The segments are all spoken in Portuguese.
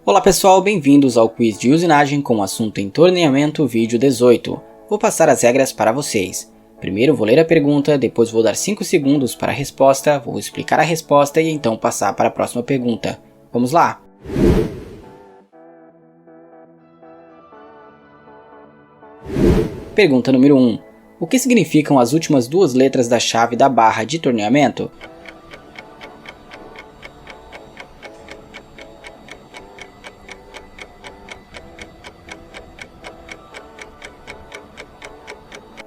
Olá pessoal, bem-vindos ao quiz de usinagem com o assunto entorneamento vídeo 18. Vou passar as regras para vocês. Primeiro vou ler a pergunta, depois vou dar 5 segundos para a resposta, vou explicar a resposta e então passar para a próxima pergunta. Vamos lá? Pergunta número 1. O que significam as últimas duas letras da chave da barra de torneamento?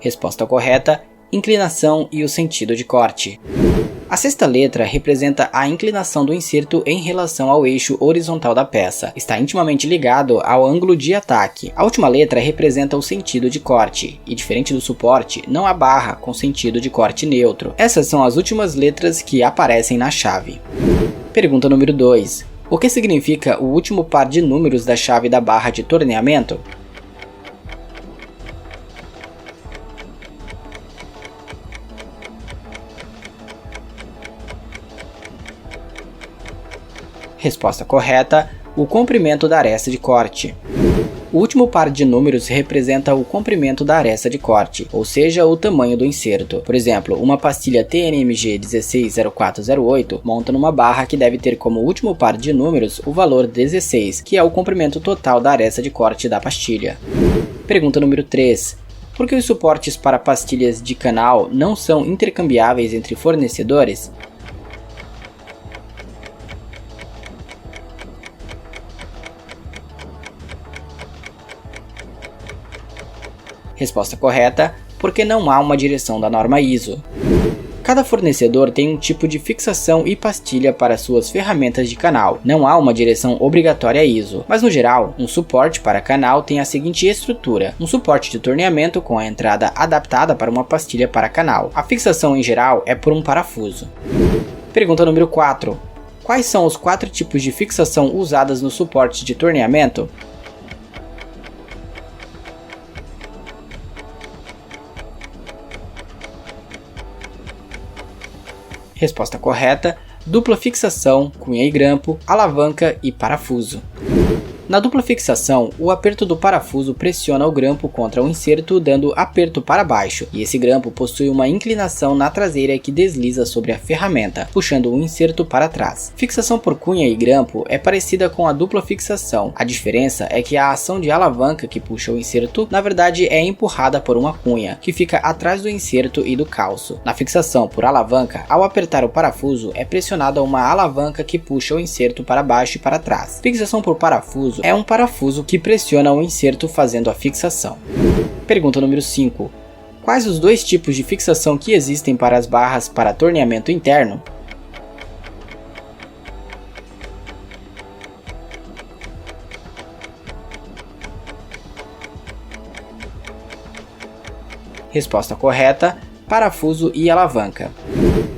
Resposta correta, inclinação e o sentido de corte. A sexta letra representa a inclinação do inserto em relação ao eixo horizontal da peça. Está intimamente ligado ao ângulo de ataque. A última letra representa o sentido de corte, e diferente do suporte, não há barra com sentido de corte neutro. Essas são as últimas letras que aparecem na chave. Pergunta número 2. O que significa o último par de números da chave da barra de torneamento? Resposta correta, o comprimento da aresta de corte. O último par de números representa o comprimento da aresta de corte, ou seja, o tamanho do inserto. Por exemplo, uma pastilha TNMG 160408 monta numa barra que deve ter como último par de números o valor 16, que é o comprimento total da aresta de corte da pastilha. Pergunta número 3. Por que os suportes para pastilhas de canal não são intercambiáveis entre fornecedores? Resposta correta, porque não há uma direção da norma ISO. Cada fornecedor tem um tipo de fixação e pastilha para suas ferramentas de canal. Não há uma direção obrigatória ISO, mas no geral, um suporte para canal tem a seguinte estrutura: um suporte de torneamento com a entrada adaptada para uma pastilha para canal. A fixação em geral é por um parafuso. Pergunta número 4. Quais são os 4 tipos de fixação usadas no suporte de torneamento? Resposta correta, dupla fixação, cunha e grampo, alavanca e parafuso. Na dupla fixação, o aperto do parafuso pressiona o grampo contra o inserto, dando aperto para baixo, e esse grampo possui uma inclinação na traseira que desliza sobre a ferramenta, puxando o inserto para trás. Fixação por cunha e grampo é parecida com a dupla fixação. A diferença é que a ação de alavanca que puxa o inserto, na verdade é empurrada por uma cunha, que fica atrás do inserto e do calço. Na fixação por alavanca, ao apertar o parafuso, é pressionada uma alavanca que puxa o inserto para baixo e para trás. Fixação por parafuso é um parafuso que pressiona o inserto fazendo a fixação. Pergunta número 5. Quais os dois tipos de fixação que existem para as barras para torneamento interno? Resposta correta, parafuso e alavanca.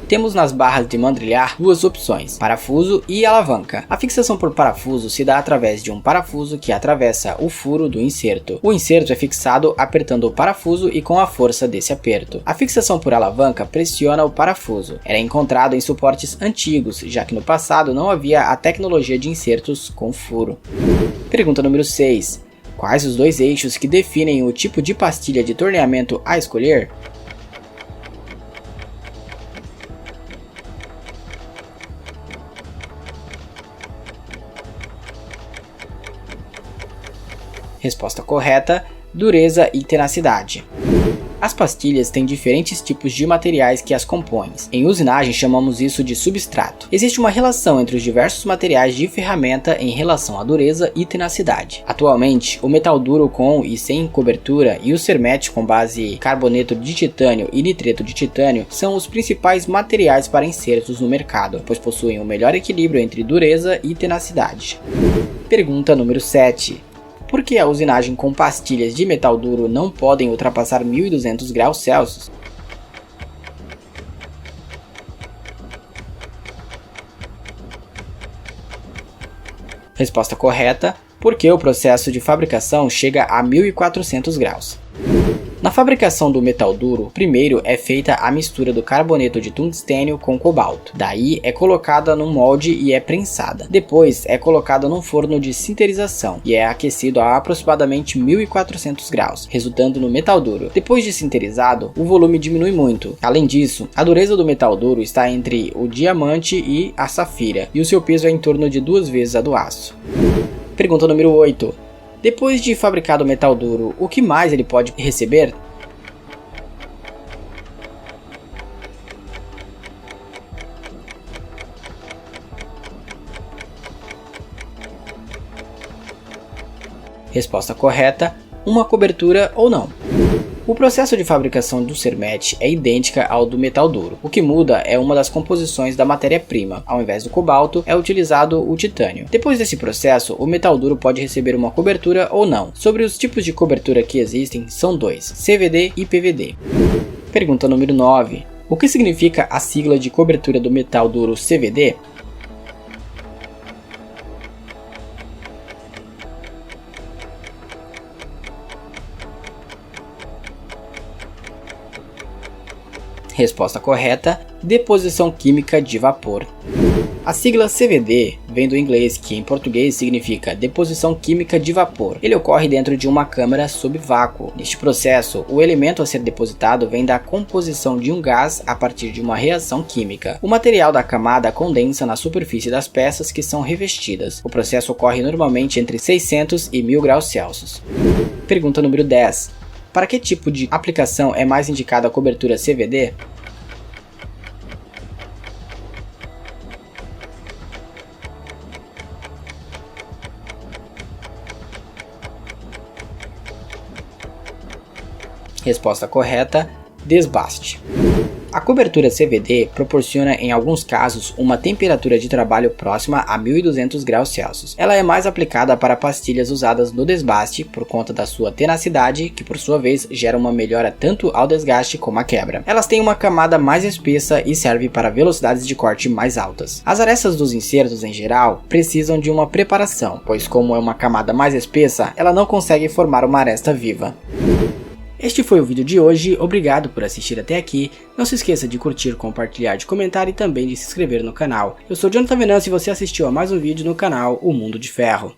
Temos nas barras de mandrilhar duas opções, parafuso e alavanca. A fixação por parafuso se dá através de um parafuso que atravessa o furo do inserto. O inserto é fixado apertando o parafuso e com a força desse aperto. A fixação por alavanca pressiona o parafuso. Era encontrado em suportes antigos, já que no passado não havia a tecnologia de insertos com furo. Pergunta número 6. Quais os dois eixos que definem o tipo de pastilha de torneamento a escolher? Resposta correta, dureza e tenacidade. As pastilhas têm diferentes tipos de materiais que as compõem. Em usinagem chamamos isso de substrato. Existe uma relação entre os diversos materiais de ferramenta em relação à dureza e tenacidade. Atualmente, o metal duro com e sem cobertura e o cermet com base carboneto de titânio e nitreto de titânio são os principais materiais para insertos no mercado, pois possuem o melhor equilíbrio entre dureza e tenacidade. Pergunta número 7. Por que a usinagem com pastilhas de metal duro não podem ultrapassar 1200 graus Celsius? Resposta correta, porque o processo de fabricação chega a 1400 graus. Na Na fabricação do metal duro, primeiro é feita a mistura do carboneto de tungstênio com cobalto. Daí é colocada num molde e é prensada. Depois é colocada num forno de sinterização e é aquecido a aproximadamente 1400 graus, resultando no metal duro. Depois de sinterizado, o volume diminui muito. Além disso, a dureza do metal duro está entre o diamante e a safira, e o seu peso é em torno de 2 vezes a do aço. Pergunta número 8. Depois de fabricado o metal duro, o que mais ele pode receber? Resposta correta: uma cobertura ou não. O processo de fabricação do cermet é idêntica ao do metal duro. O que muda é uma das composições da matéria-prima. Ao invés do cobalto, é utilizado o titânio. Depois desse processo, o metal duro pode receber uma cobertura ou não. Sobre os tipos de cobertura que existem, são dois: CVD e PVD. Pergunta número 9. O que significa a sigla de cobertura do metal duro CVD? Resposta correta: deposição química de vapor. A sigla CVD vem do inglês, que em português significa deposição química de vapor. Ele ocorre dentro de uma câmara sob vácuo. Neste processo, o elemento a ser depositado vem da composição de um gás a partir de uma reação química. O material da camada condensa na superfície das peças que são revestidas. O processo ocorre normalmente entre 600 e 1000 graus Celsius. Pergunta número 10. Para que tipo de aplicação é mais indicada a cobertura CVD? Resposta correta: desbaste. A cobertura CVD proporciona em alguns casos uma temperatura de trabalho próxima a 1200 graus Celsius. Ela é mais aplicada para pastilhas usadas no desbaste por conta da sua tenacidade, que por sua vez gera uma melhora tanto ao desgaste como à quebra. Elas têm uma camada mais espessa e servem para velocidades de corte mais altas. As arestas dos insertos em geral precisam de uma preparação, pois como é uma camada mais espessa, ela não consegue formar uma aresta viva. Este foi o vídeo de hoje, obrigado por assistir até aqui, não se esqueça de curtir, compartilhar, de comentar e também de se inscrever no canal. Eu sou Jonathan Venâncio e você assistiu a mais um vídeo no canal O Mundo de Ferro.